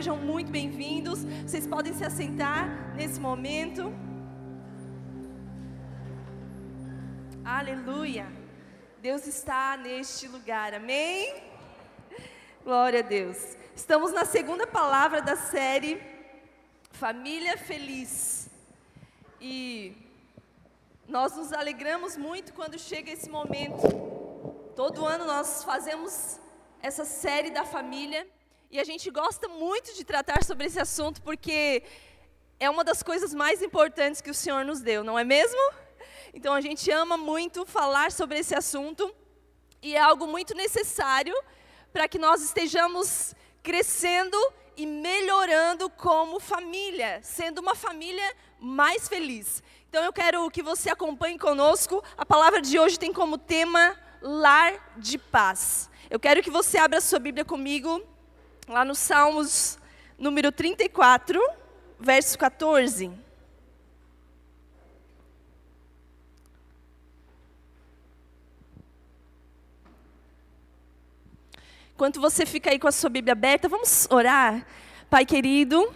Sejam muito bem-vindos. Vocês podem se assentar nesse momento. Aleluia. Deus está neste lugar. Amém? Glória a Deus. Estamos na segunda palavra da série Família Feliz. E nós nos alegramos muito quando chega esse momento. Todo ano nós fazemos essa série da família. E a gente gosta muito de tratar sobre esse assunto, porque é uma das coisas mais importantes que o Senhor nos deu, não é mesmo? Então a gente ama muito falar sobre esse assunto, e é algo muito necessário para que nós estejamos crescendo e melhorando como família, sendo uma família mais feliz. Então eu quero que você acompanhe conosco. A palavra de hoje tem como tema Lar de Paz. Eu quero que você abra a sua Bíblia comigo, lá no Salmos número 34, verso 14. Enquanto você fica aí com a sua Bíblia aberta, vamos orar. Pai querido,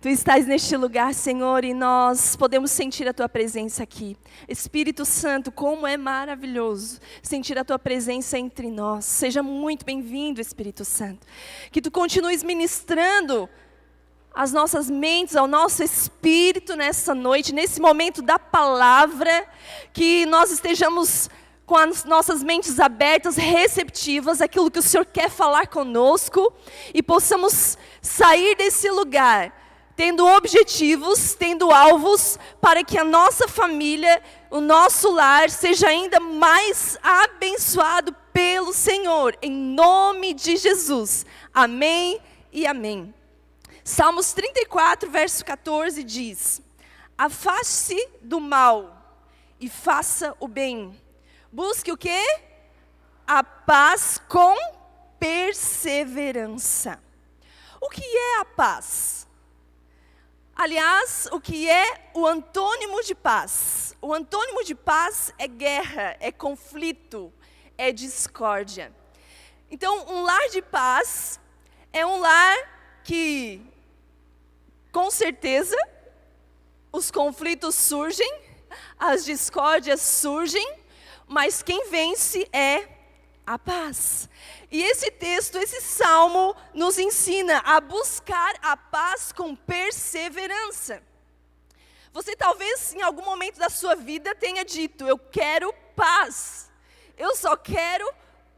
Tu estás neste lugar, Senhor, e nós podemos sentir a Tua presença aqui. Espírito Santo, como é maravilhoso sentir a Tua presença entre nós. Seja muito bem-vindo, Espírito Santo. Que Tu continues ministrando as nossas mentes, ao nosso espírito nessa noite, nesse momento da palavra, que nós estejamos com as nossas mentes abertas, receptivas, aquilo que o Senhor quer falar conosco, e possamos sair desse lugar tendo objetivos, tendo alvos, para que a nossa família, o nosso lar, seja ainda mais abençoado pelo Senhor, em nome de Jesus. Amém e amém. Salmos 34, verso 14 diz: afaste-se do mal e faça o bem. Busque o quê? A paz com perseverança. O que é a paz? Aliás, o que é o antônimo de paz? O antônimo de paz é guerra, é conflito, é discórdia. Então, um lar de paz é um lar que, com certeza, os conflitos surgem, as discórdias surgem, mas quem vence é a paz. E esse texto, esse salmo, nos ensina a buscar a paz com perseverança. Você talvez, em algum momento da sua vida, tenha dito: eu quero paz. Eu só quero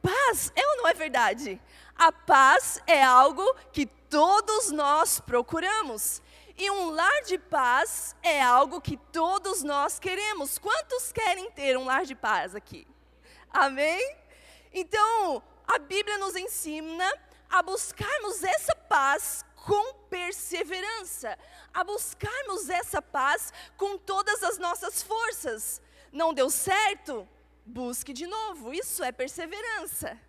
paz. É ou não é verdade? A paz é algo que todos nós procuramos. E um lar de paz é algo que todos nós queremos. Quantos querem ter um lar de paz aqui? Amém? Então, a Bíblia nos ensina a buscarmos essa paz com perseverança, a buscarmos essa paz com todas as nossas forças. Não deu certo? Busque de novo, isso é perseverança.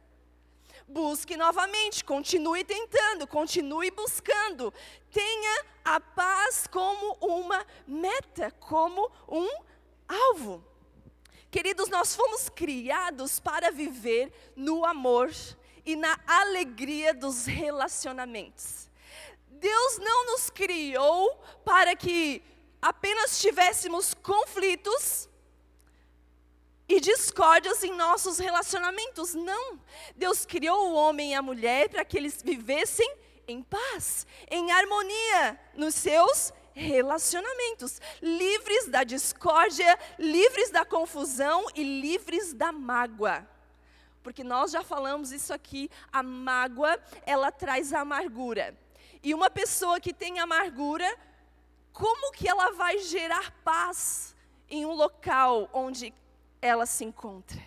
Busque novamente, continue tentando, continue buscando. Tenha a paz como uma meta, como um alvo. Queridos, nós fomos criados para viver no amor e na alegria dos relacionamentos. Deus não nos criou para que apenas tivéssemos conflitos e discórdias em nossos relacionamentos. Não. Deus criou o homem e a mulher para que eles vivessem em paz, em harmonia nos seus relacionamentos, livres da discórdia, livres da confusão e livres da mágoa. Porque nós já falamos isso aqui, a mágoa, ela traz a amargura. E uma pessoa que tem amargura, como que ela vai gerar paz em um local onde ela se encontra?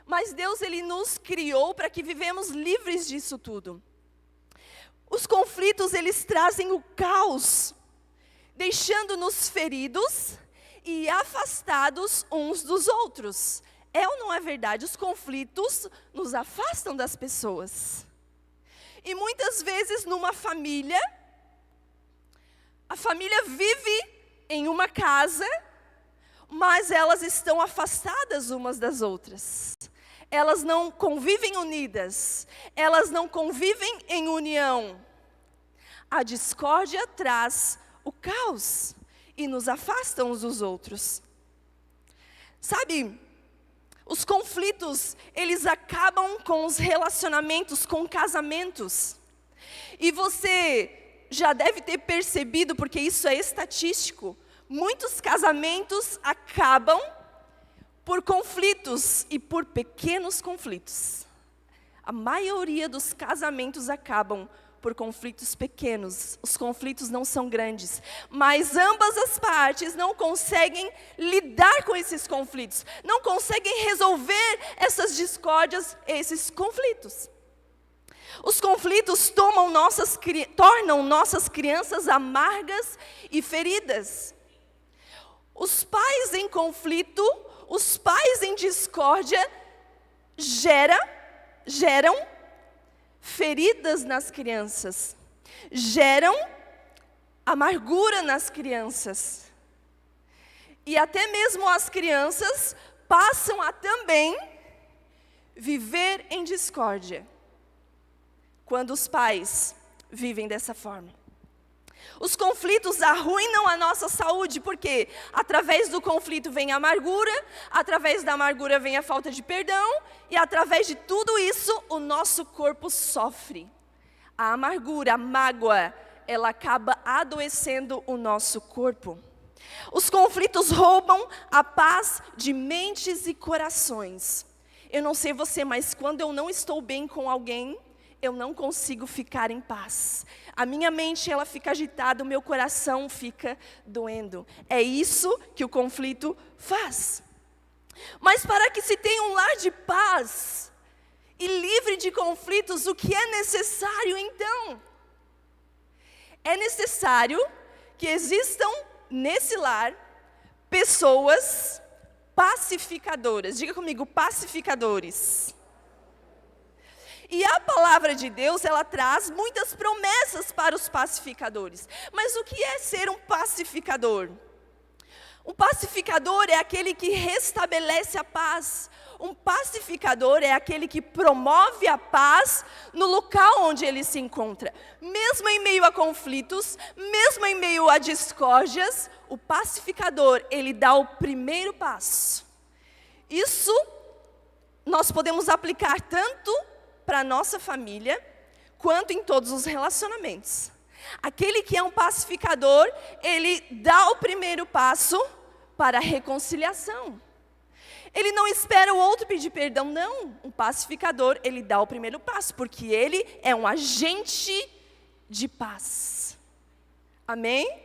Mas Deus, Ele nos criou para que vivemos livres disso tudo. Os conflitos, eles trazem o caos, deixando-nos feridos e afastados uns dos outros. É ou não é verdade? Os conflitos nos afastam das pessoas. E muitas vezes numa família, a família vive em uma casa, mas elas estão afastadas umas das outras. Elas não convivem unidas, elas não convivem em união. A discórdia traz o caos e nos afasta uns dos outros. Sabe, os conflitos, eles acabam com os relacionamentos, com casamentos. E você já deve ter percebido, porque isso é estatístico, muitos casamentos acabam por conflitos e por pequenos conflitos. A maioria dos casamentos acabam por conflitos pequenos. Os conflitos não são grandes, mas ambas as partes não conseguem lidar com esses conflitos, não conseguem resolver essas discórdias, esses conflitos. Os conflitos tornam nossas crianças amargas e feridas. Os pais em conflito, os pais em discórdia, geram feridas nas crianças, geram amargura nas crianças. E até mesmo as crianças passam a também viver em discórdia, quando os pais vivem dessa forma. Os conflitos arruinam a nossa saúde, porque através do conflito vem a amargura, através da amargura vem a falta de perdão, e através de tudo isso, o nosso corpo sofre. A amargura, a mágoa, ela acaba adoecendo o nosso corpo. Os conflitos roubam a paz de mentes e corações. Eu não sei você, mas quando eu não estou bem com alguém, eu não consigo ficar em paz. A minha mente, ela fica agitada, o meu coração fica doendo. É isso que o conflito faz. Mas para que se tenha um lar de paz e livre de conflitos, o que é necessário então? É necessário que existam nesse lar pessoas pacificadoras. Diga comigo, pacificadores. E a palavra de Deus, ela traz muitas promessas para os pacificadores. Mas o que é ser um pacificador? Um pacificador é aquele que restabelece a paz. Um pacificador é aquele que promove a paz no local onde ele se encontra. Mesmo em meio a conflitos, mesmo em meio a discórdias, o pacificador, ele dá o primeiro passo. Isso nós podemos aplicar tanto para a nossa família, quanto em todos os relacionamentos. Aquele que é um pacificador, ele dá o primeiro passo para a reconciliação. Ele não espera o outro pedir perdão, não. Um pacificador, ele dá o primeiro passo, porque ele é um agente de paz. Amém?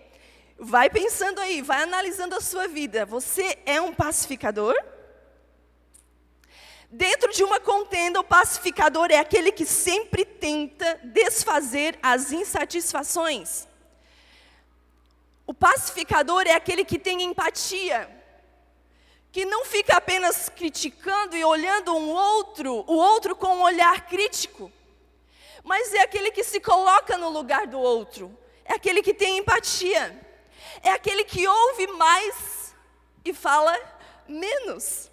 Vai pensando aí, vai analisando a sua vida. Você é um pacificador? Dentro de uma contenda, o pacificador é aquele que sempre tenta desfazer as insatisfações. O pacificador é aquele que tem empatia, que não fica apenas criticando e olhando o outro com um olhar crítico, mas é aquele que se coloca no lugar do outro, é aquele que tem empatia, é aquele que ouve mais e fala menos.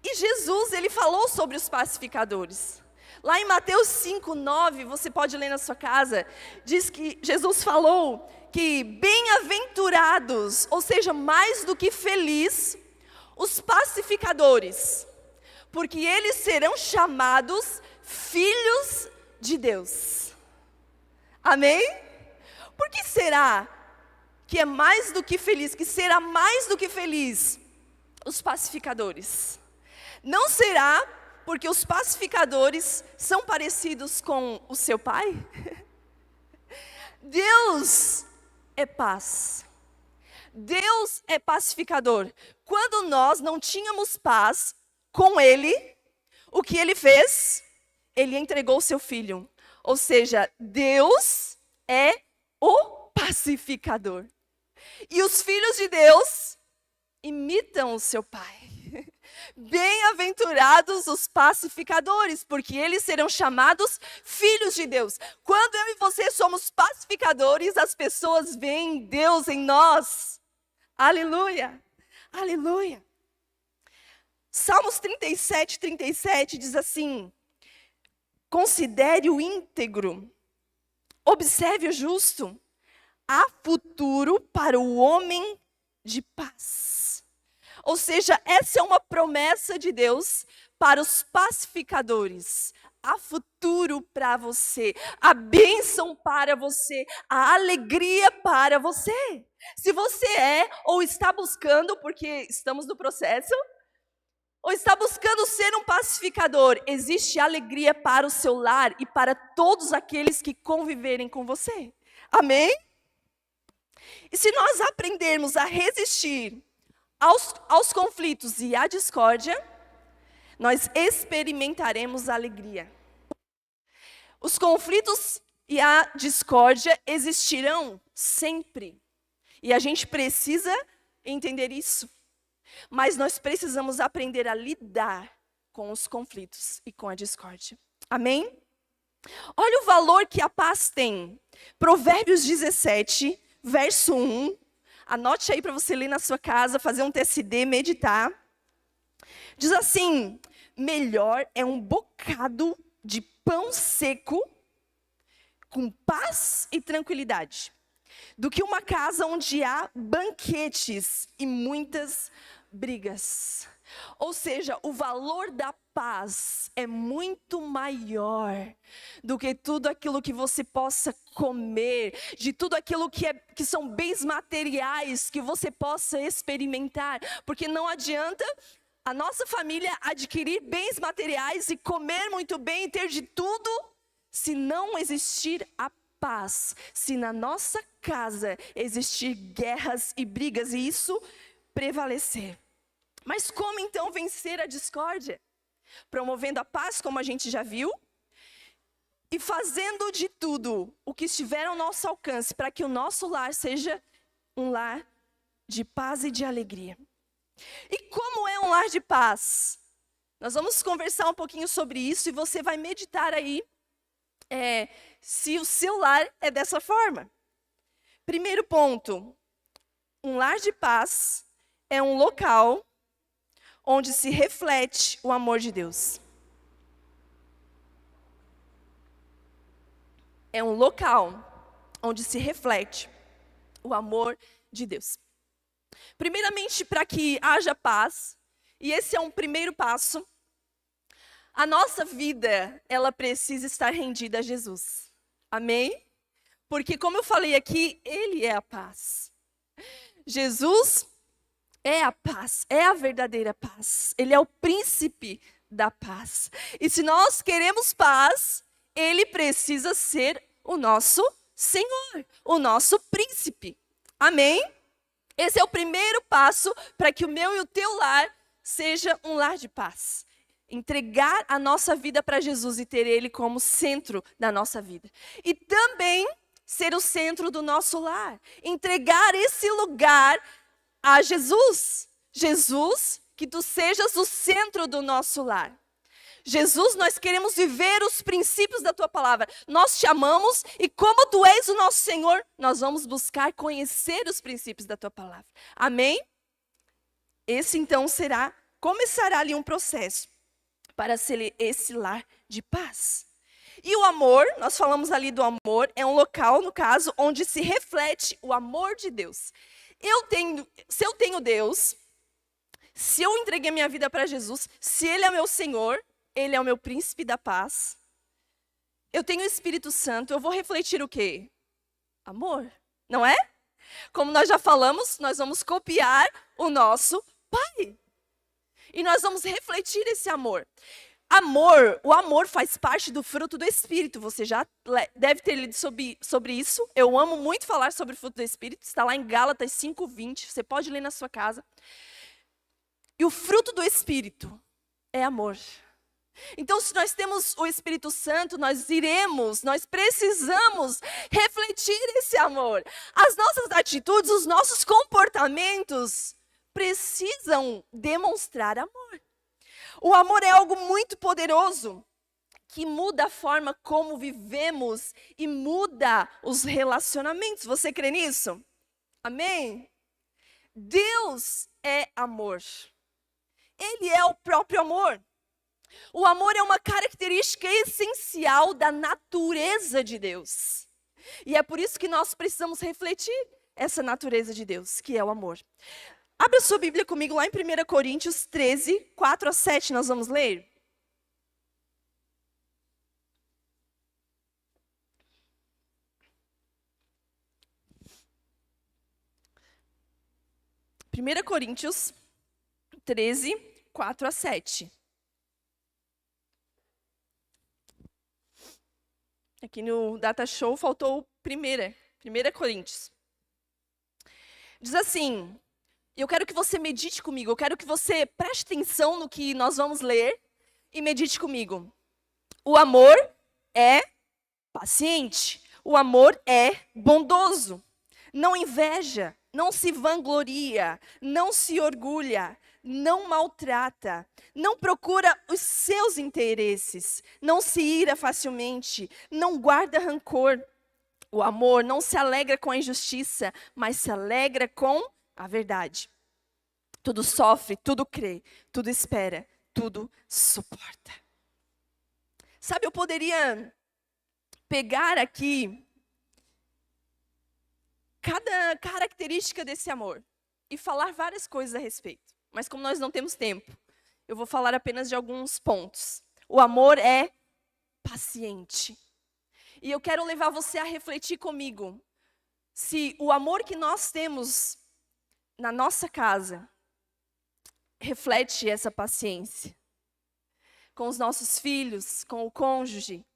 E Jesus, ele falou sobre os pacificadores. Lá em Mateus 5:9, você pode ler na sua casa, diz que Jesus falou que bem-aventurados, ou seja, mais do que feliz, os pacificadores, porque eles serão chamados filhos de Deus. Amém? Por que será que é mais do que feliz, que será mais do que feliz os pacificadores? Não será porque os pacificadores são parecidos com o seu pai? Deus é paz. Deus é pacificador. Quando nós não tínhamos paz com Ele, o que Ele fez? Ele entregou o seu Filho. Ou seja, Deus é o pacificador. E os filhos de Deus imitam o seu pai. Bem-aventurados os pacificadores, porque eles serão chamados filhos de Deus. Quando eu e você somos pacificadores, as pessoas veem Deus em nós. Aleluia, aleluia. Salmos 37 diz assim: considere o íntegro Observe o justo. Há futuro para o homem de paz. Ou seja, essa é uma promessa de Deus para os pacificadores. Há futuro para você, a bênção para você, a alegria para você. Se você é ou está buscando, porque estamos no processo, ou está buscando ser um pacificador, existe alegria para o seu lar e para todos aqueles que conviverem com você. Amém? E se nós aprendermos a resistir aos conflitos e à discórdia, nós experimentaremos alegria. Os conflitos e a discórdia existirão sempre. E a gente precisa entender isso. Mas nós precisamos aprender a lidar com os conflitos e com a discórdia. Amém? Olha o valor que a paz tem. Provérbios 17, verso 1. Anote aí para você ler na sua casa, fazer um TSD, meditar. Diz assim: melhor é um bocado de pão seco com paz e tranquilidade do que uma casa onde há banquetes e muitas brigas. Ou seja, o valor da paz é muito maior do que tudo aquilo que você possa comer, de tudo aquilo que são bens materiais que você possa experimentar. Porque não adianta a nossa família adquirir bens materiais e comer muito bem e ter de tudo, se não existir a paz, se na nossa casa existir guerras e brigas e isso prevalecer. Mas como então vencer a discórdia? Promovendo a paz, como a gente já viu, e fazendo de tudo o que estiver ao nosso alcance para que o nosso lar seja um lar de paz e de alegria. E como é um lar de paz? Nós vamos conversar um pouquinho sobre isso e você vai meditar aí se o seu lar é dessa forma. Primeiro ponto, um lar de paz é um local onde se reflete o amor de Deus. É um local onde se reflete o amor de Deus. Primeiramente, para que haja paz, e esse é um primeiro passo, a nossa vida, ela precisa estar rendida a Jesus. Amém? Porque, como eu falei aqui, Ele é a paz. Jesus é a paz, é a verdadeira paz. Ele é o príncipe da paz. E se nós queremos paz, Ele precisa ser o nosso Senhor, o nosso príncipe. Amém? Esse é o primeiro passo para que o meu e o teu lar seja um lar de paz. Entregar a nossa vida para Jesus e ter Ele como centro da nossa vida. E também ser o centro do nosso lar. Entregar esse lugar a Jesus. Jesus, que tu sejas o centro do nosso lar. Jesus, nós queremos viver os princípios da tua palavra. Nós te amamos e como tu és o nosso Senhor, nós vamos buscar conhecer os princípios da tua palavra. Amém? Esse então começará ali um processo para ser esse lar de paz. E o amor, nós falamos ali do amor, é um local, no caso, onde se reflete o amor de Deus. Se eu tenho Deus, se eu entreguei minha vida para Jesus, se Ele é meu Senhor, Ele é o meu príncipe da paz, eu tenho o Espírito Santo, eu vou refletir o quê? Amor, não é? Como nós já falamos, nós vamos copiar o nosso Pai. E nós vamos refletir esse amor. O amor faz parte do fruto do Espírito. Você já deve ter lido sobre isso. Eu amo muito falar sobre o fruto do Espírito. Está lá em Gálatas 5:20. Você pode ler na sua casa. E o fruto do Espírito é amor. Então, se nós temos o Espírito Santo, nós precisamos refletir esse amor. As nossas atitudes, os nossos comportamentos precisam demonstrar amor. O amor é algo muito poderoso, que muda a forma como vivemos e muda os relacionamentos. Você crê nisso? Amém? Deus é amor. Ele é o próprio amor. O amor é uma característica essencial da natureza de Deus. E é por isso que nós precisamos refletir essa natureza de Deus, que é o amor. Abra sua Bíblia comigo lá em 1 Coríntios 13, 4 a 7, nós vamos ler. Primeira Coríntios 13, 4 a 7. Aqui no Data Show faltou primeira Coríntios. Diz assim, eu quero que você medite comigo, eu quero que você preste atenção no que nós vamos ler e medite comigo. O amor é paciente, o amor é bondoso, não inveja, não se vangloria, não se orgulha, não maltrata, não procura os seus interesses, não se ira facilmente, não guarda rancor. O amor não se alegra com a injustiça, mas se alegra com a verdade. Tudo sofre, tudo crê, tudo espera, tudo suporta. Sabe, eu poderia pegar aqui cada característica desse amor e falar várias coisas a respeito. Mas como nós não temos tempo, eu vou falar apenas de alguns pontos. O amor é paciente. E eu quero levar você a refletir comigo se o amor que nós temos na nossa casa reflete essa paciência. Com os nossos filhos, com o cônjuge.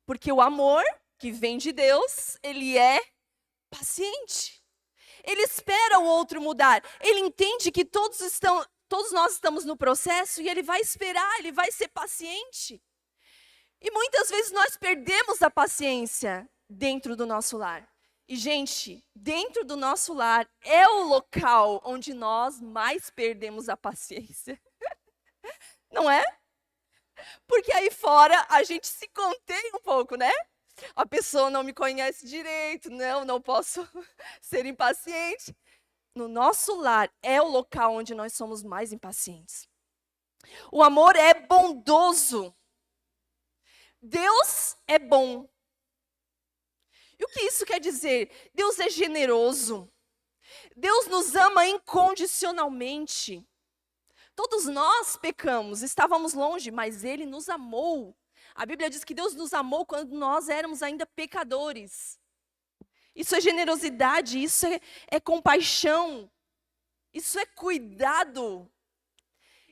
Porque o amor que vem de Deus, ele é paciente. Ele espera o outro mudar. Ele entende que todos nós estamos no processo e ele vai esperar, ele vai ser paciente. E muitas vezes nós perdemos a paciência dentro do nosso lar. E, gente, dentro do nosso lar é o local onde nós mais perdemos a paciência. Não é? Porque aí fora a gente se contém um pouco, né? A pessoa não me conhece direito, não posso ser impaciente. No nosso lar é o local onde nós somos mais impacientes. O amor é bondoso. Deus é bom. E o que isso quer dizer? Deus é generoso. Deus nos ama incondicionalmente. Todos nós pecamos, estávamos longe, mas Ele nos amou. A Bíblia diz que Deus nos amou quando nós éramos ainda pecadores. Isso é generosidade, isso é compaixão, isso é cuidado.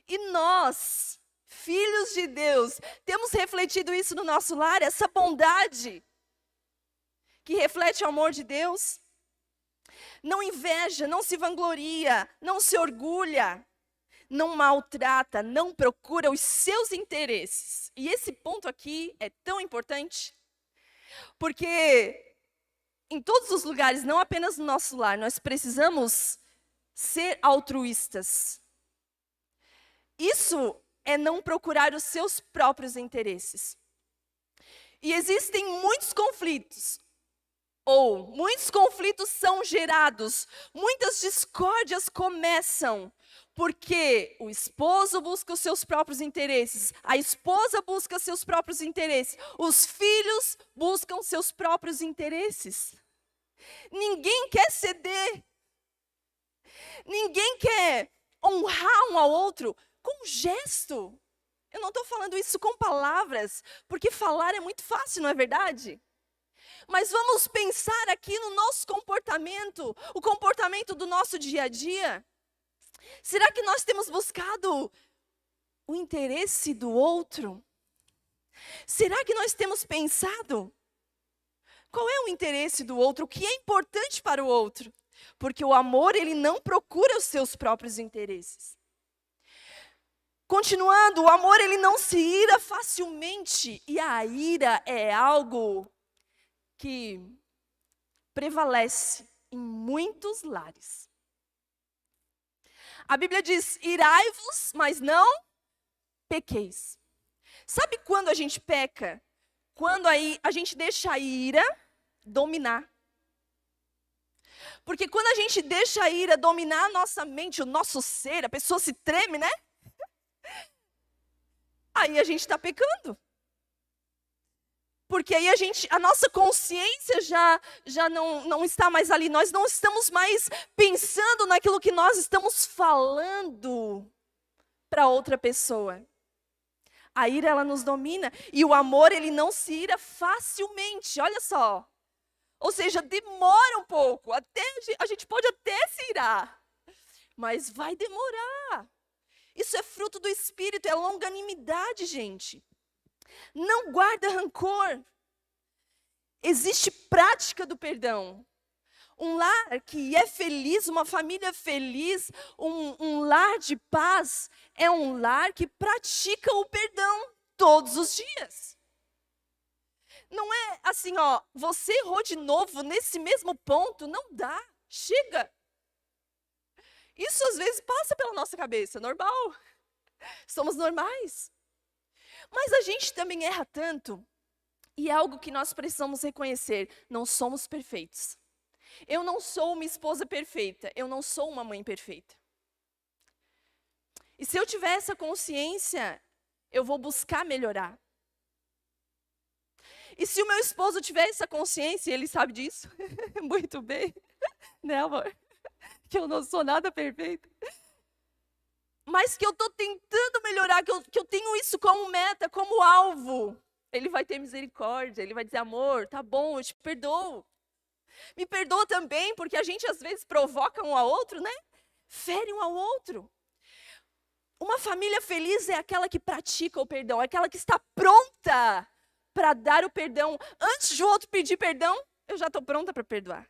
E nós, filhos de Deus, temos refletido isso no nosso lar, essa bondade que reflete o amor de Deus. Não inveja, não se vangloria, não se orgulha. Não maltrata, não procura os seus interesses. E esse ponto aqui é tão importante, porque em todos os lugares, não apenas no nosso lar, nós precisamos ser altruístas. Isso é não procurar os seus próprios interesses. E existem muitos conflitos são gerados, muitas discórdias começam, porque o esposo busca os seus próprios interesses, a esposa busca seus próprios interesses, os filhos buscam seus próprios interesses. Ninguém quer ceder, ninguém quer honrar um ao outro com um gesto. Eu não estou falando isso com palavras, porque falar é muito fácil, não é verdade? Mas vamos pensar aqui no nosso comportamento, o comportamento do nosso dia a dia. Será que nós temos buscado o interesse do outro? Será que nós temos pensado qual é o interesse do outro, o que é importante para o outro? Porque o amor, ele não procura os seus próprios interesses. Continuando, o amor, ele não se ira facilmente. E a ira é algo que prevalece em muitos lares. A Bíblia diz, irai-vos, mas não pequeis. Sabe quando a gente peca? Quando aí a gente deixa a ira dominar. Porque quando a gente deixa a ira dominar a nossa mente, o nosso ser, a pessoa se treme, né? Aí a gente está pecando. Porque aí a nossa consciência já não está mais ali. Nós não estamos mais pensando naquilo que nós estamos falando para outra pessoa. A ira, ela nos domina. E o amor, ele não se ira facilmente. Olha só. Ou seja, demora um pouco. A gente pode até se irar. Mas vai demorar. Isso é fruto do Espírito, é longanimidade, gente. Não guarda rancor. Existe prática do perdão. Um lar que é feliz, uma família feliz, um lar de paz, é um lar que pratica o perdão todos os dias. Não é assim, ó, você errou de novo nesse mesmo ponto, não dá, chega. Isso às vezes passa pela nossa cabeça, normal. Somos normais. Mas a gente também erra tanto, e é algo que nós precisamos reconhecer, não somos perfeitos. Eu não sou uma esposa perfeita, eu não sou uma mãe perfeita. E se eu tiver essa consciência, eu vou buscar melhorar. E se o meu esposo tiver essa consciência, ele sabe disso, muito bem, né, amor? Que eu não sou nada perfeita. Mas que eu estou tentando melhorar, que eu tenho isso como meta, como alvo. Ele vai ter misericórdia, ele vai dizer, amor, tá bom, eu te perdoo. Me perdoa também, porque a gente às vezes provoca um ao outro, né? Fere um ao outro. Uma família feliz é aquela que pratica o perdão, é aquela que está pronta para dar o perdão. Antes de o outro pedir perdão, eu já estou pronta para perdoar.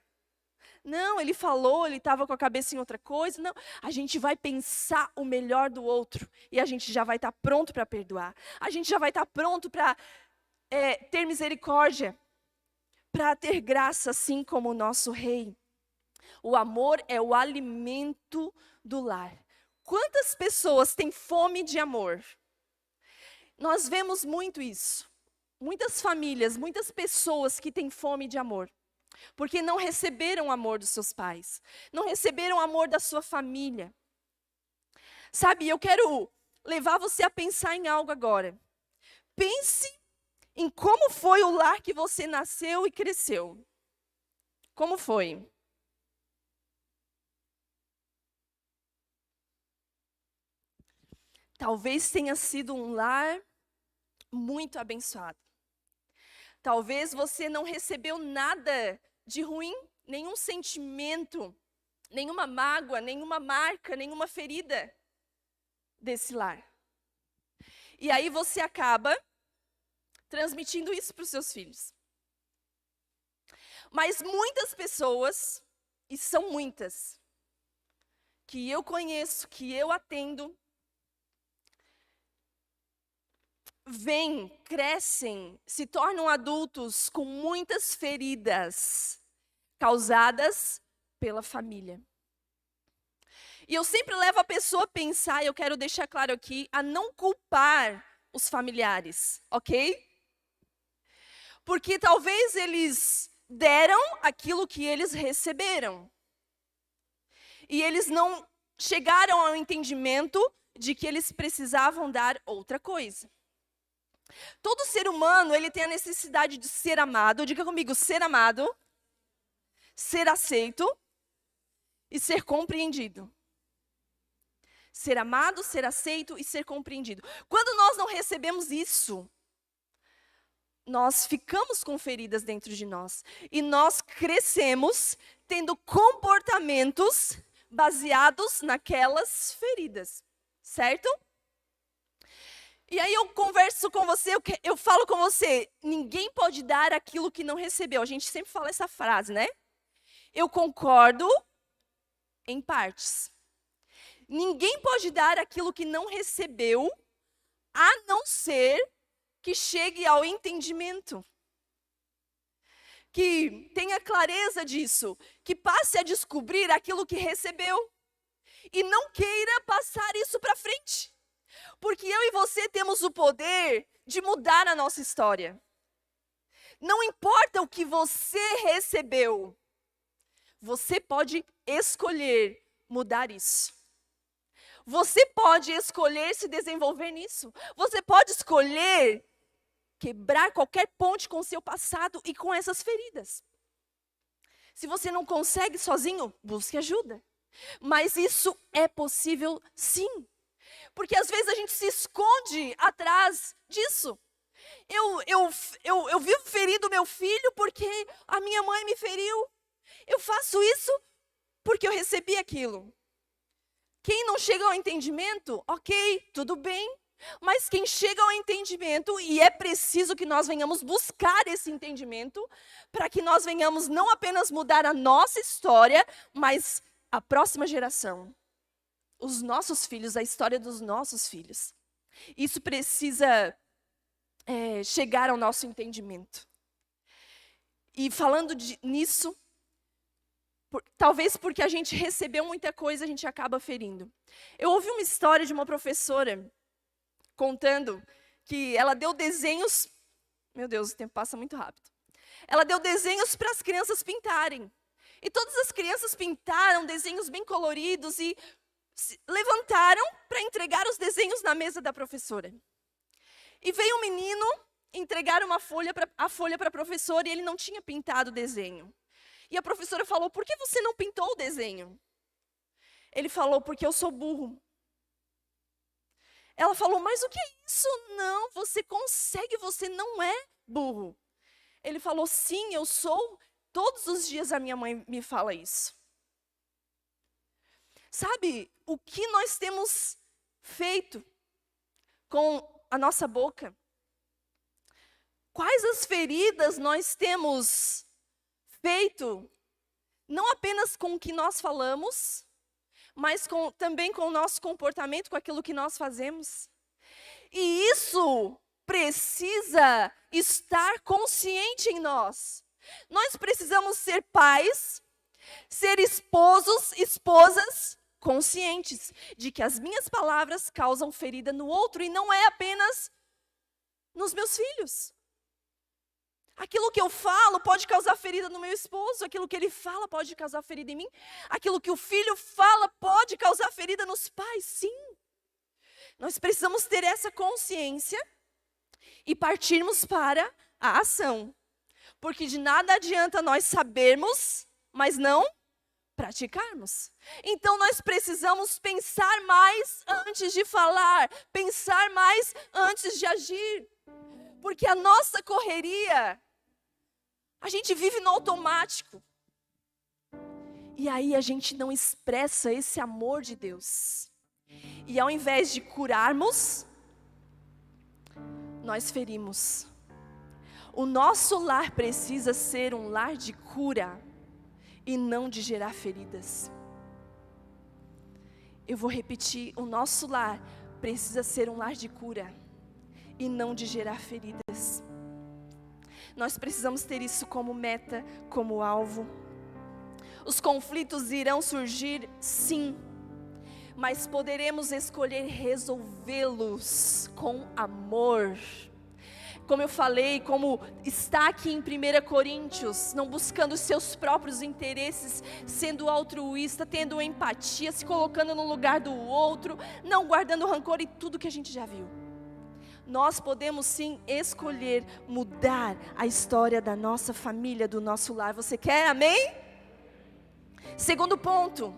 Não, ele falou, ele estava com a cabeça em outra coisa. Não, a gente vai pensar o melhor do outro e a gente já vai estar pronto para perdoar. A gente já vai estar pronto para ter misericórdia, para ter graça, assim como o nosso Rei. O amor é o alimento do lar. Quantas pessoas têm fome de amor? Nós vemos muito isso. Muitas famílias, muitas pessoas que têm fome de amor. Porque não receberam o amor dos seus pais. Não receberam o amor da sua família. Sabe, eu quero levar você a pensar em algo agora. Pense em como foi o lar que você nasceu e cresceu. Como foi? Talvez tenha sido um lar muito abençoado. Talvez você não recebeu nada de ruim, nenhum sentimento, nenhuma mágoa, nenhuma marca, nenhuma ferida desse lar. E aí você acaba transmitindo isso para os seus filhos. Mas muitas pessoas, e são muitas, que eu conheço, que eu atendo, vêm, crescem, se tornam adultos com muitas feridas causadas pela família. E eu sempre levo a pessoa a pensar, e eu quero deixar claro aqui, a não culpar os familiares, ok? Porque talvez eles deram aquilo que eles receberam. E eles não chegaram ao entendimento de que eles precisavam dar outra coisa. Todo ser humano, ele tem a necessidade de ser amado. Diga comigo, ser amado, ser aceito e ser compreendido. Ser amado, ser aceito e ser compreendido. Quando nós não recebemos isso, nós ficamos com feridas dentro de nós. E nós crescemos tendo comportamentos baseados naquelas feridas. Certo? E aí eu converso com você, eu falo com você, ninguém pode dar aquilo que não recebeu. A gente sempre fala essa frase, né? Eu concordo em partes. Ninguém pode dar aquilo que não recebeu, a não ser que chegue ao entendimento. Que tenha clareza disso, que passe a descobrir aquilo que recebeu. E não queira passar isso para frente. Porque eu e você temos o poder de mudar a nossa história. Não importa o que você recebeu, você pode escolher mudar isso. Você pode escolher se desenvolver nisso. Você pode escolher quebrar qualquer ponte com o seu passado e com essas feridas. Se você não consegue sozinho, busque ajuda. Mas isso é possível sim. Porque às vezes a gente se esconde atrás disso. Eu vivo ferindo meu filho porque a minha mãe me feriu. Eu faço isso porque eu recebi aquilo. Quem não chega ao entendimento, ok, tudo bem. Mas quem chega ao entendimento, e é preciso que nós venhamos buscar esse entendimento, para que nós venhamos não apenas mudar a nossa história, mas a próxima geração. Os nossos filhos, a história dos nossos filhos. Isso precisa chegar ao nosso entendimento. E falando nisso, talvez porque a gente recebeu muita coisa, a gente acaba ferindo. Eu ouvi uma história de uma professora contando que ela deu desenhos. Meu Deus, o tempo passa muito rápido. Ela deu desenhos para as crianças pintarem. E todas as crianças pintaram desenhos bem coloridos e levantaram para entregar os desenhos na mesa da professora. E veio um menino entregar a folha para a professora e ele não tinha pintado o desenho. E a professora falou: por que você não pintou o desenho? Ele falou: porque eu sou burro. Ela falou: mas o que é isso? Não, você consegue, você não é burro. Ele falou: sim, eu sou. Todos os dias a minha mãe me fala isso. Sabe o que nós temos feito com a nossa boca? Quais as feridas nós temos feito, não apenas com o que nós falamos, mas também com o nosso comportamento, com aquilo que nós fazemos? E isso precisa estar consciente em nós. Nós precisamos ser pais, ser esposos, esposas, conscientes de que as minhas palavras causam ferida no outro e não é apenas nos meus filhos. Aquilo que eu falo pode causar ferida no meu esposo, aquilo que ele fala pode causar ferida em mim, aquilo que o filho fala pode causar ferida nos pais, sim. Nós precisamos ter essa consciência e partirmos para a ação. Porque de nada adianta nós sabermos, mas não praticarmos. Então nós precisamos pensar mais antes de falar, pensar mais antes de agir. Porque a nossa correria, a gente vive no automático. E aí a gente não expressa esse amor de Deus. E ao invés de curarmos, nós ferimos. O nosso lar precisa ser um lar de cura e não de gerar feridas. Eu vou repetir, o nosso lar precisa ser um lar de cura e não de gerar feridas. Nós precisamos ter isso como meta, como alvo. Os conflitos irão surgir, sim, mas poderemos escolher resolvê-los com amor. Como eu falei, como está aqui em 1 Coríntios, não buscando os seus próprios interesses, sendo altruísta, tendo empatia, se colocando no lugar do outro, não guardando rancor e tudo que a gente já viu. Nós podemos sim escolher mudar a história da nossa família, do nosso lar. Você quer? Amém? Segundo ponto,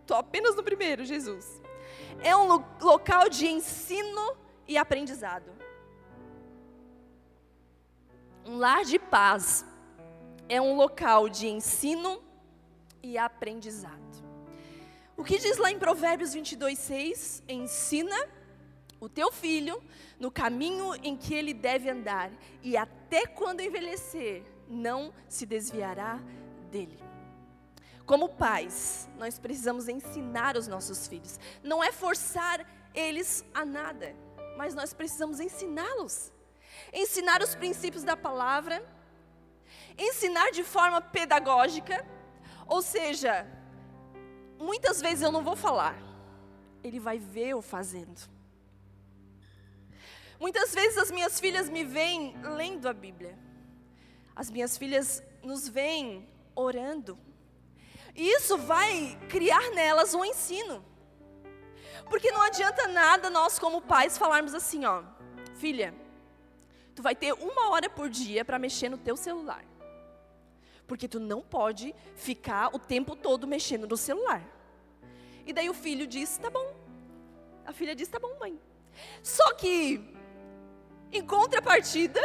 estou apenas no primeiro, Jesus. É um local de ensino e aprendizado. Um lar de paz é um local de ensino e aprendizado. O que diz lá em Provérbios 22:6? Ensina o teu filho no caminho em que ele deve andar, e até quando envelhecer, não se desviará dele. Como pais, nós precisamos ensinar os nossos filhos. Não é forçar eles a nada, mas nós precisamos ensiná-los. Ensinar os princípios da palavra, ensinar de forma pedagógica, ou seja, muitas vezes eu não vou falar, ele vai ver eu fazendo. Muitas vezes as minhas filhas me veem lendo a Bíblia, as minhas filhas nos veem orando, e isso vai criar nelas um ensino, porque não adianta nada nós como pais falarmos assim, ó, filha, tu vai ter 1 hora por dia para mexer no teu celular. Porque tu não pode ficar o tempo todo mexendo no celular. E daí o filho diz, tá bom. A filha diz, tá bom, mãe. Só que, em contrapartida,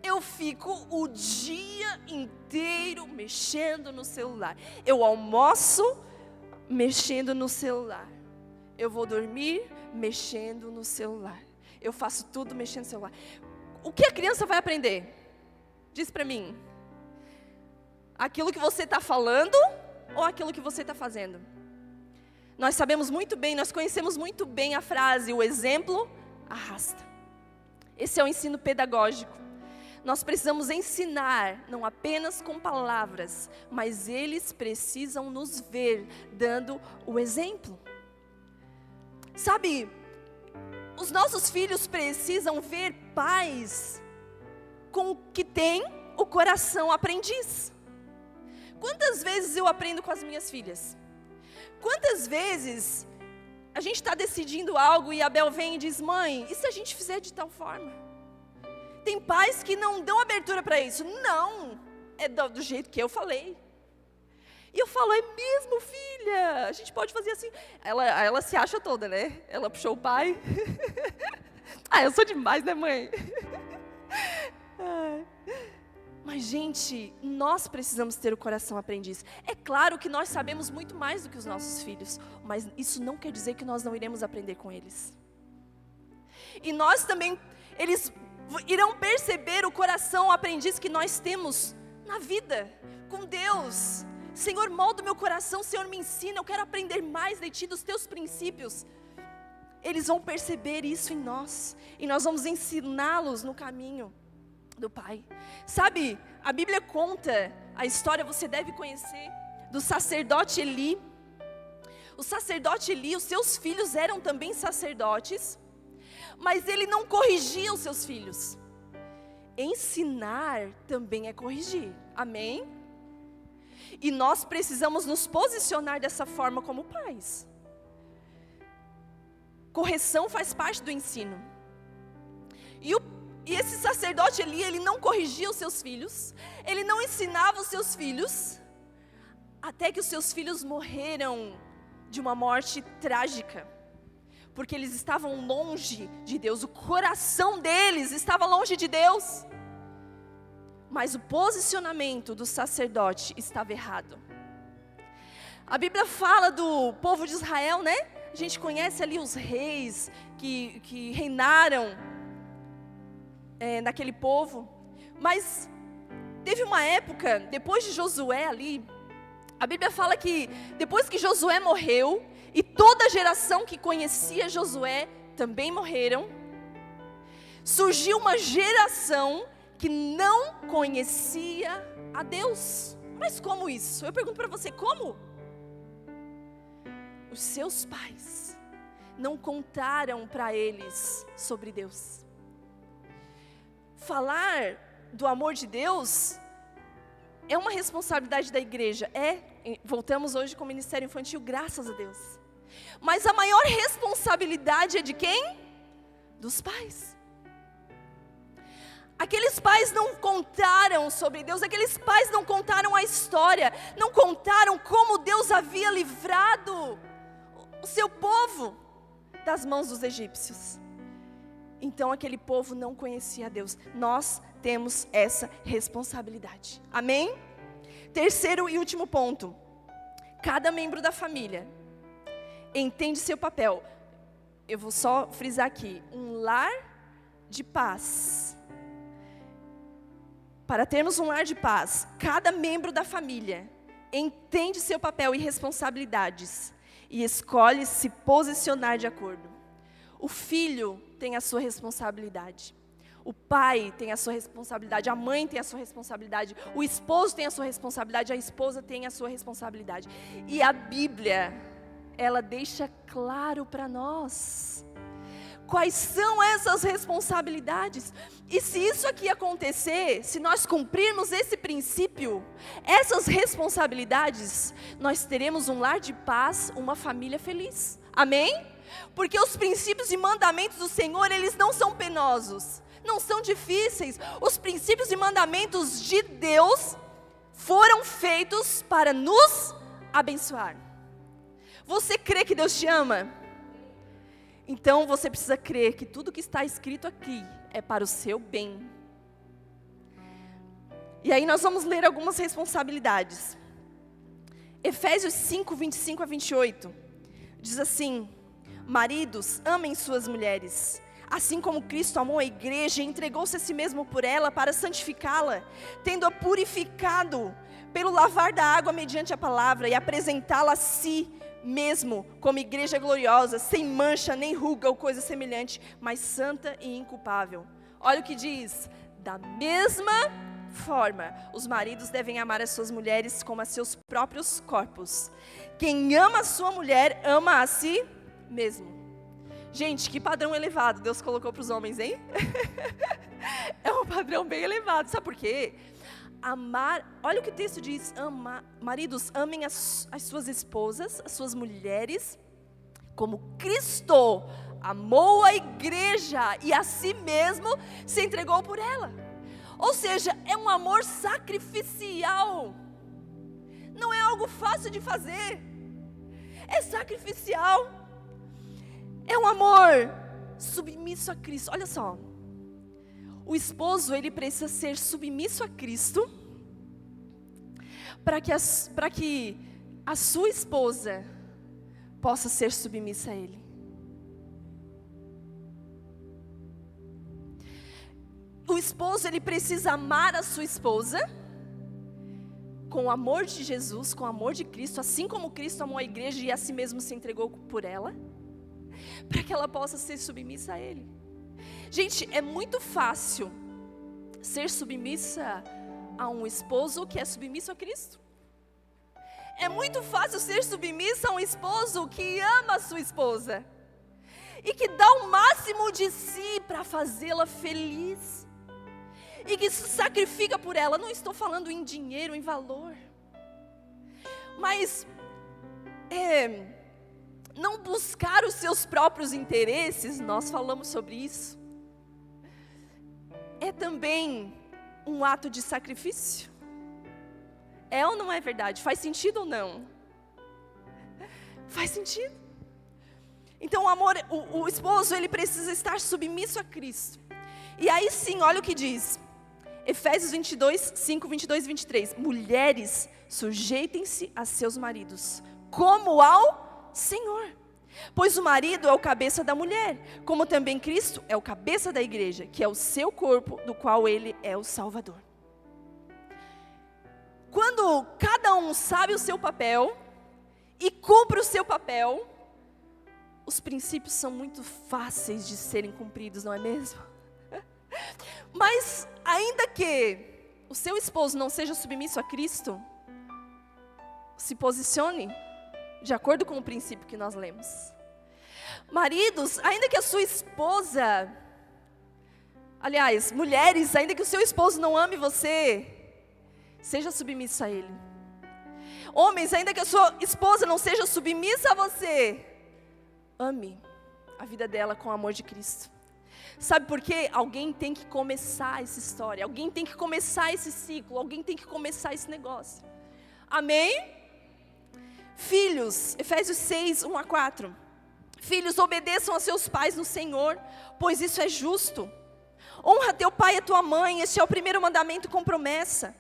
eu fico o dia inteiro mexendo no celular. Eu almoço mexendo no celular. Eu vou dormir mexendo no celular. Eu faço tudo mexendo no celular. O que a criança vai aprender? Diz pra mim. Aquilo que você está falando ou aquilo que você está fazendo? Nós sabemos muito bem, nós conhecemos muito bem a frase, o exemplo arrasta. Esse é o ensino pedagógico. Nós precisamos ensinar, não apenas com palavras, mas eles precisam nos ver dando o exemplo. Sabe, os nossos filhos precisam ver pais com o que tem o coração aprendiz. Quantas vezes eu aprendo com as minhas filhas? Quantas vezes a gente está decidindo algo e a Bel vem e diz, mãe, e se a gente fizer de tal forma? Tem pais que não dão abertura para isso. Não, é do jeito que eu falei. E eu falo, é mesmo, filha? A gente pode fazer assim. Ela se acha toda, né? Ela puxou o pai. Eu sou demais, né, mãe? Mas, gente, nós precisamos ter o coração aprendiz. É claro que nós sabemos muito mais do que os nossos filhos, mas isso não quer dizer que nós não iremos aprender com eles. E nós também, eles irão perceber o coração aprendiz que nós temos na vida, com Deus. Senhor, molda o meu coração, Senhor, me ensina, eu quero aprender mais de Ti, dos Teus princípios. Eles vão perceber isso em nós, e nós vamos ensiná-los no caminho do Pai. Sabe, a Bíblia conta a história, você deve conhecer, do sacerdote Eli. O sacerdote Eli, os seus filhos eram também sacerdotes, mas ele não corrigia os seus filhos. Ensinar também é corrigir, amém? E nós precisamos nos posicionar dessa forma como pais. Correção faz parte do ensino. E esse sacerdote Eli, ele não corrigia os seus filhos, ele não ensinava os seus filhos, até que os seus filhos morreram de uma morte trágica, porque eles estavam longe de Deus, o coração deles estava longe de Deus, mas o posicionamento do sacerdote estava errado. A Bíblia fala do povo de Israel, né? A gente conhece ali os reis que reinaram naquele povo, mas teve uma época, depois de Josué ali, a Bíblia fala que depois que Josué morreu, e toda a geração que conhecia Josué também morreram, surgiu uma geração que não conhecia a Deus. Mas como isso? Eu pergunto para você, como? Os seus pais não contaram para eles sobre Deus. Falar do amor de Deus é uma responsabilidade da igreja. Voltamos hoje com o Ministério Infantil, graças a Deus. Mas a maior responsabilidade é de quem? Dos pais. Aqueles pais não contaram sobre Deus, aqueles pais não contaram a história, não contaram como Deus havia livrado o seu povo das mãos dos egípcios. Então aquele povo não conhecia a Deus. Nós temos essa responsabilidade. Amém? Terceiro e último ponto. Cada membro da família entende seu papel. Eu vou só frisar aqui. Um lar de paz. Para termos um lar de paz, cada membro da família entende seu papel e responsabilidades e escolhe se posicionar de acordo. O filho tem a sua responsabilidade. O pai tem a sua responsabilidade. A mãe tem a sua responsabilidade. O esposo tem a sua responsabilidade. A esposa tem a sua responsabilidade. E a Bíblia, ela deixa claro para nós quais são essas responsabilidades. E se isso aqui acontecer, se nós cumprirmos esse princípio, essas responsabilidades, nós teremos um lar de paz, uma família feliz. Amém? Porque os princípios e mandamentos do Senhor, eles não são penosos. não são difíceis. Os princípios e mandamentos de Deus foram feitos para nos abençoar. Você crê que Deus te ama? Então você precisa crer que tudo que está escrito aqui é para o seu bem. E aí nós vamos ler algumas responsabilidades. Efésios 5, 25 a 28, diz assim: maridos, amem suas mulheres, assim como Cristo amou a igreja e entregou-se a si mesmo por ela para santificá-la, tendo-a purificado pelo lavar da água mediante a palavra, e apresentá-la a si mesmo como igreja gloriosa, sem mancha nem ruga ou coisa semelhante, mas santa e inculpável. Olha o que diz: da mesma forma, os maridos devem amar as suas mulheres como a seus próprios corpos. Quem ama a sua mulher, ama a si mesmo. Gente, que padrão elevado Deus colocou para os homens, hein? É um padrão bem elevado, sabe por quê? Amar, olha o que o texto diz: maridos, amem as suas esposas, as suas mulheres, como Cristo amou a igreja e a si mesmo se entregou por ela. Ou seja, é um amor sacrificial. Não é algo fácil de fazer. É sacrificial. É um amor submisso a Cristo. Olha só. O esposo, ele precisa ser submisso a Cristo para que a sua esposa possa ser submissa a Ele. O esposo, ele precisa amar a sua esposa com o amor de Jesus, com o amor de Cristo, assim como Cristo amou a igreja e a si mesmo se entregou por ela, para que ela possa ser submissa a Ele. Gente, é muito fácil ser submissa a um esposo que é submisso a Cristo. É muito fácil ser submissa a um esposo que ama a sua esposa e que dá o máximo de si para fazê-la feliz e que se sacrifica por ela. Não estou falando em dinheiro, em valor, mas não buscar os seus próprios interesses. Nós falamos sobre isso. É também um ato de sacrifício. É ou não é verdade? Faz sentido ou não? Faz sentido. Então o esposo, ele precisa estar submisso a Cristo. E aí sim, olha o que diz Efésios 22, 5, 22 e 23. Mulheres, sujeitem-se a seus maridos, como ao Senhor. Pois o marido é o cabeça da mulher, como também Cristo é o cabeça da igreja, que é o seu corpo, do qual Ele é o Salvador. Quando cada um sabe o seu papel e cumpre o seu papel, os princípios são muito fáceis de serem cumpridos, não é mesmo? Mas ainda que o seu esposo não seja submisso a Cristo, se posicione de acordo com o princípio que nós lemos. Maridos, ainda que a sua esposa, aliás, mulheres, ainda que o seu esposo não ame você, seja submissa a ele. Homens, ainda que a sua esposa não seja submissa a você, ame a vida dela com o amor de Cristo. Sabe por quê? Alguém tem que começar essa história, alguém tem que começar esse ciclo, alguém tem que começar esse negócio. Amém? Filhos, Efésios 6, 1 a 4. Filhos, obedeçam a seus pais no Senhor, pois isso é justo. Honra teu pai e a tua mãe, este é o primeiro mandamento com promessa,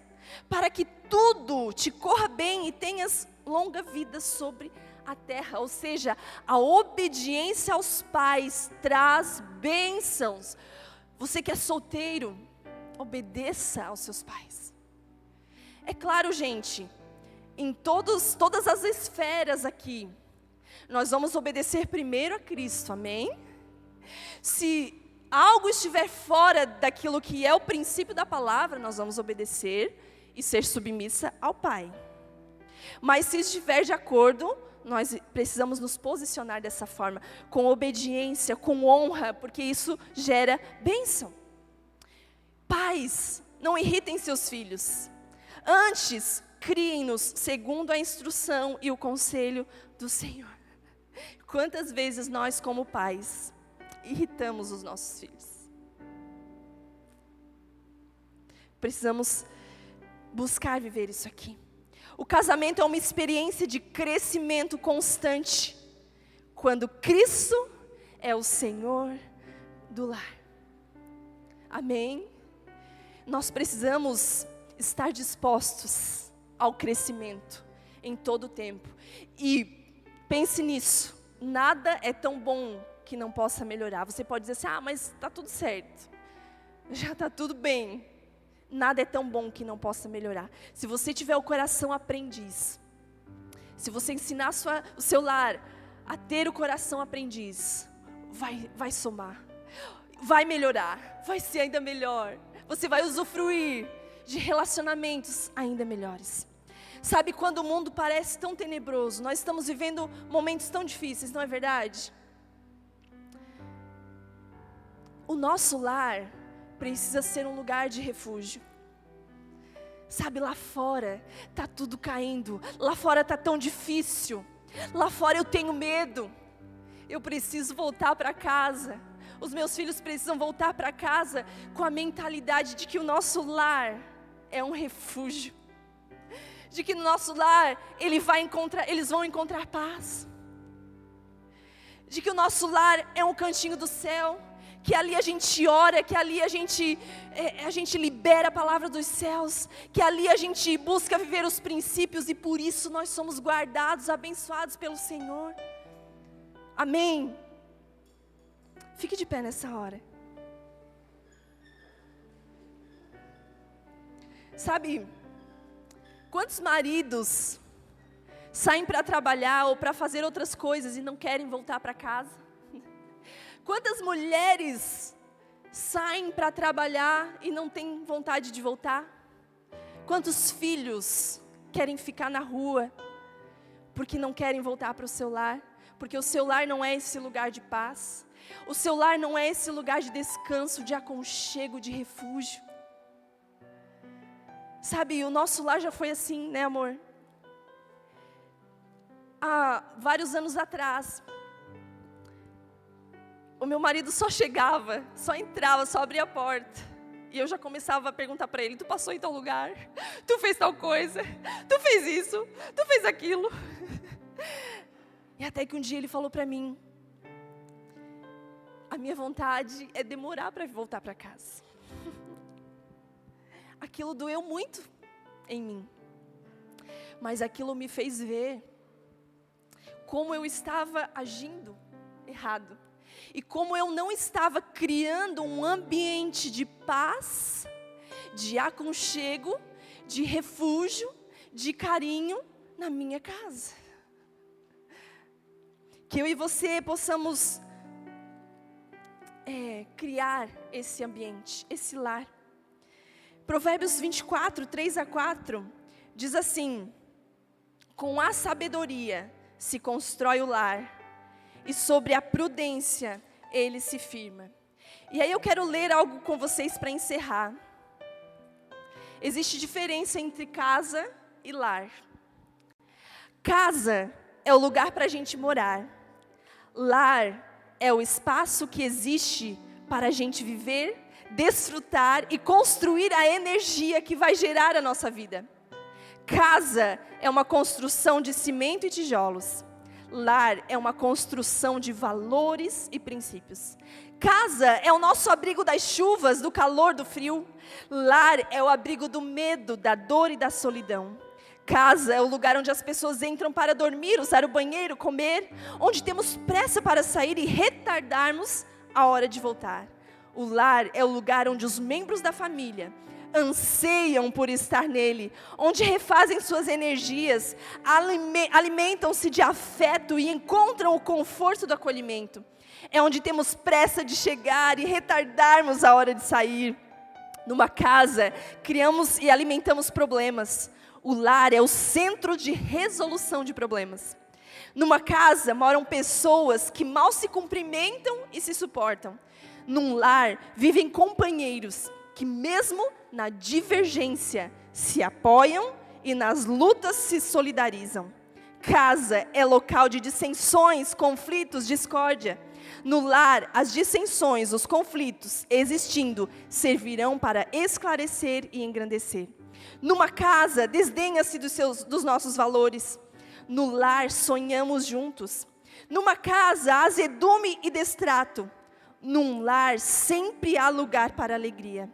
para que tudo te corra bem e tenhas longa vida sobre a terra. Ou seja, a obediência aos pais traz bênçãos. Você que é solteiro, obedeça aos seus pais. É claro, gente, em todas as esferas aqui, nós vamos obedecer primeiro a Cristo, amém? Se algo estiver fora daquilo que é o princípio da palavra, nós vamos obedecer e ser submissa ao Pai. Mas se estiver de acordo, nós precisamos nos posicionar dessa forma, com obediência, com honra, porque isso gera bênção. Pais, não irritem seus filhos, antes criem-nos segundo a instrução e o conselho do Senhor. Quantas vezes nós, como pais, irritamos os nossos filhos? Precisamos buscar viver isso aqui. O casamento é uma experiência de crescimento constante, quando Cristo é o Senhor do lar. Amém? Nós precisamos estar dispostos ao crescimento em todo o tempo. E pense nisso, nada é tão bom que não possa melhorar. Você pode dizer assim, mas está tudo certo, já está tudo bem. Nada é tão bom que não possa melhorar. Se você tiver o coração aprendiz, se você ensinar o seu lar a ter o coração aprendiz, vai somar, vai melhorar, vai ser ainda melhor. Você vai usufruir de relacionamentos ainda melhores. Sabe, quando o mundo parece tão tenebroso, nós estamos vivendo momentos tão difíceis, não é verdade? O nosso lar precisa ser um lugar de refúgio. Sabe, lá fora está tudo caindo, lá fora está tão difícil, lá fora eu tenho medo, eu preciso voltar para casa. Os meus filhos precisam voltar para casa com a mentalidade de que o nosso lar é um refúgio, de que no nosso lar eles vão encontrar paz, de que o nosso lar é um cantinho do céu, que ali a gente ora, que ali a gente libera a palavra dos céus, que ali a gente busca viver os princípios e por isso nós somos guardados, abençoados pelo Senhor. Amém? Fique de pé nessa hora. Sabe, quantos maridos saem para trabalhar ou para fazer outras coisas e não querem voltar para casa? Quantas mulheres saem para trabalhar e não têm vontade de voltar? Quantos filhos querem ficar na rua porque não querem voltar para o seu lar? Porque o seu lar não é esse lugar de paz. O seu lar não é esse lugar de descanso, de aconchego, de refúgio. Sabe, o nosso lar já foi assim, né, amor? Há vários anos atrás, o meu marido só chegava, só entrava, só abria a porta. E eu já começava a perguntar para ele, tu passou em tal lugar? Tu fez tal coisa? Tu fez isso? Tu fez aquilo? E até que um dia ele falou para mim, a minha vontade é demorar para voltar para casa. Aquilo doeu muito em mim. Mas aquilo me fez ver como eu estava agindo errado. E como eu não estava criando um ambiente de paz, de aconchego, de refúgio, de carinho na minha casa. Que eu e você possamos criar esse ambiente, esse lar. Provérbios 24, 3-4, diz assim: com a sabedoria se constrói o lar, e sobre a prudência ele se firma. E aí eu quero ler algo com vocês para encerrar. Existe diferença entre casa e lar. Casa é o lugar para a gente morar. Lar é o espaço que existe para a gente viver, desfrutar e construir a energia que vai gerar a nossa vida. Casa é uma construção de cimento e tijolos. Lar é uma construção de valores e princípios. Casa é o nosso abrigo das chuvas, do calor, do frio. Lar é o abrigo do medo, da dor e da solidão. Casa é o lugar onde as pessoas entram para dormir, usar o banheiro, comer, onde temos pressa para sair e retardarmos a hora de voltar. O lar é o lugar onde os membros da família anseiam por estar nele, onde refazem suas energias, alimentam-se de afeto e encontram o conforto do acolhimento. É onde temos pressa de chegar e retardarmos a hora de sair. Numa casa, criamos e alimentamos problemas. O lar é o centro de resolução de problemas. Numa casa moram pessoas que mal se cumprimentam e se suportam. Num lar vivem companheiros que mesmo na divergência se apoiam e nas lutas se solidarizam. Casa é local de dissensões, conflitos, discórdia. No lar, as dissensões, os conflitos existindo, servirão para esclarecer e engrandecer. Numa casa, desdenha-se dos nossos valores. No lar, sonhamos juntos. Numa casa, há azedume e destrato. Num lar, sempre há lugar para alegria.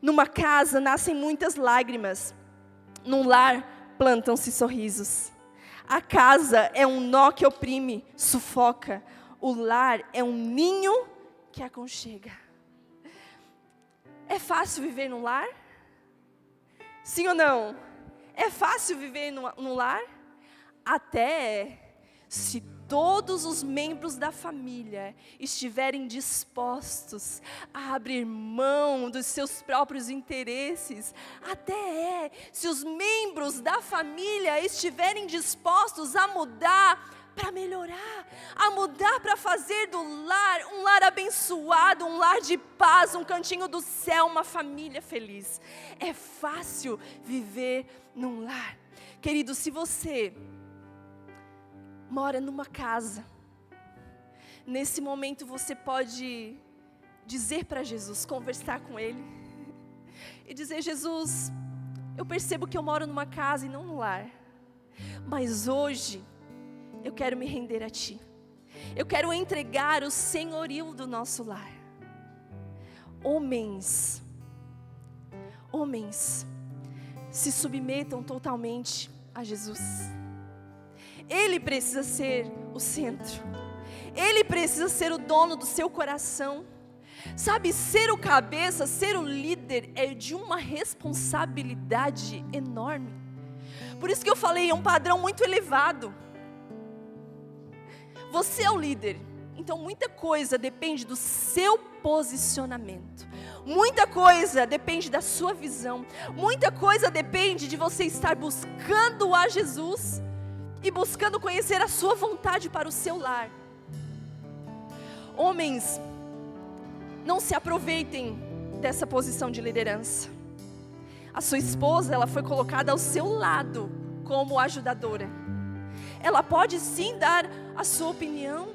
Numa casa, nascem muitas lágrimas. Num lar, plantam-se sorrisos. A casa é um nó que oprime, sufoca. O lar é um ninho que aconchega. É fácil viver num lar? Sim ou não? É fácil viver num lar? Até se todos os membros da família estiverem dispostos a abrir mão dos seus próprios interesses. Até se os membros da família estiverem dispostos a mudar para melhorar, a mudar para fazer do lar um lar abençoado, um lar de paz, um cantinho do céu, uma família feliz. É fácil viver num lar. Querido, se você mora numa casa, nesse momento você pode dizer para Jesus, conversar com Ele, e dizer: Jesus, eu percebo que eu moro numa casa e não no lar, mas hoje eu quero me render a Ti. Eu quero entregar o senhorio do nosso lar. Homens, se submetam totalmente a Jesus. Ele precisa ser o centro. Ele precisa ser o dono do seu coração. Sabe, ser o cabeça, ser o líder é de uma responsabilidade enorme. Por isso que eu falei, é um padrão muito elevado. Você é o líder, então muita coisa depende do seu posicionamento. Muita coisa depende da sua visão. Muita coisa depende de você estar buscando a Jesus e buscando conhecer a sua vontade para o seu lar. Homens, não se aproveitem dessa posição de liderança. A sua esposa, ela foi colocada ao seu lado como ajudadora. Ela pode sim dar a sua opinião.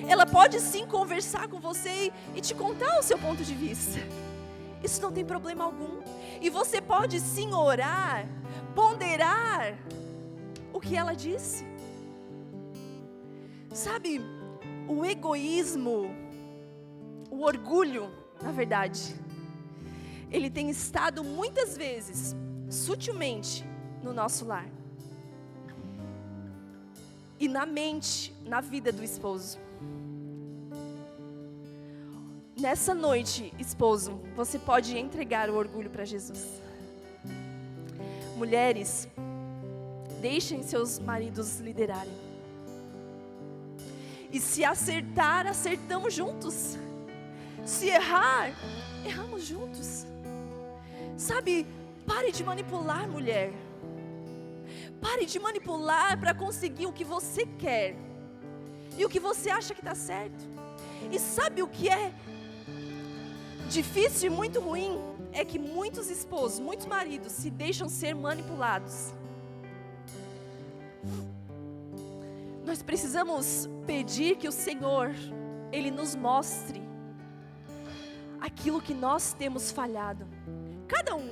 Ela pode sim conversar com você e te contar o seu ponto de vista. Isso não tem problema algum. E você pode sim orar, ponderar o que ela disse. Sabe, o egoísmo, o orgulho, na verdade, ele tem estado muitas vezes, sutilmente, no nosso lar. E na mente, na vida do esposo. Nessa noite, esposo, você pode entregar o orgulho para Jesus. Mulheres, deixem seus maridos liderarem. E se acertar, acertamos juntos. Se errar, erramos juntos. Sabe, pare de manipular, mulher. Pare de manipular para conseguir o que você quer e o que você acha que está certo. E sabe o que é difícil e muito ruim? É que muitos esposos, muitos maridos se deixam ser manipulados. Nós precisamos pedir que o Senhor, Ele nos mostre aquilo que nós temos falhado. Cada um.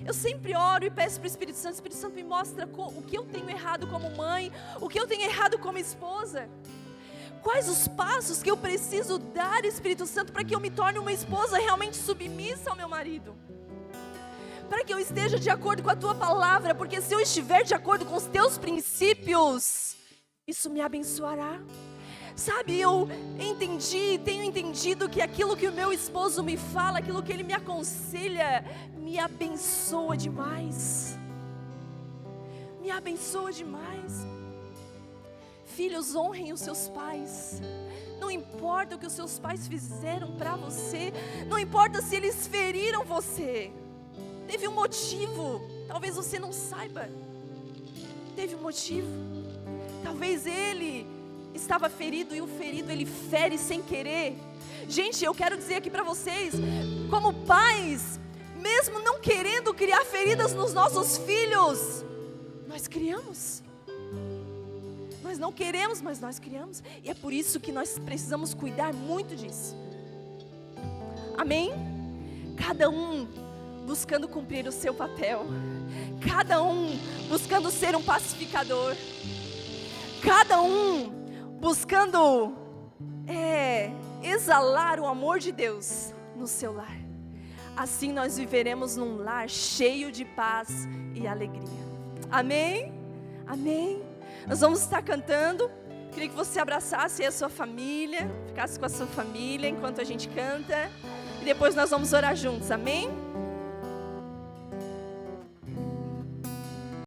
Eu sempre oro e peço para o Espírito Santo me mostra o que eu tenho errado como mãe, o que eu tenho errado como esposa. Quais os passos que eu preciso dar, Espírito Santo, para que eu me torne uma esposa realmente submissa ao meu marido? Para que eu esteja de acordo com a Tua palavra, porque se eu estiver de acordo com os Teus princípios, isso me abençoará. Sabe, eu tenho entendido que aquilo que o meu esposo me fala, aquilo que ele me aconselha, me abençoa demais. Me abençoa demais. Filhos, honrem os seus pais. Não importa o que os seus pais fizeram para você. Não importa se eles feriram você. Teve um motivo. Talvez você não saiba. Teve um motivo. Talvez ele estava ferido e o ferido ele fere sem querer. Gente, eu quero dizer aqui para vocês, como pais, mesmo não querendo criar feridas nos nossos filhos, nós criamos. Nós não queremos, mas nós criamos. E é por isso que nós precisamos cuidar muito disso. Amém? Cada um buscando cumprir o seu papel. Cada um buscando ser um pacificador. Cada um buscando exalar o amor de Deus no seu lar. Assim nós viveremos num lar cheio de paz e alegria. Amém? Amém? Nós vamos estar cantando. Queria que você abraçasse a sua família, ficasse com a sua família enquanto a gente canta. E depois nós vamos orar juntos. Amém?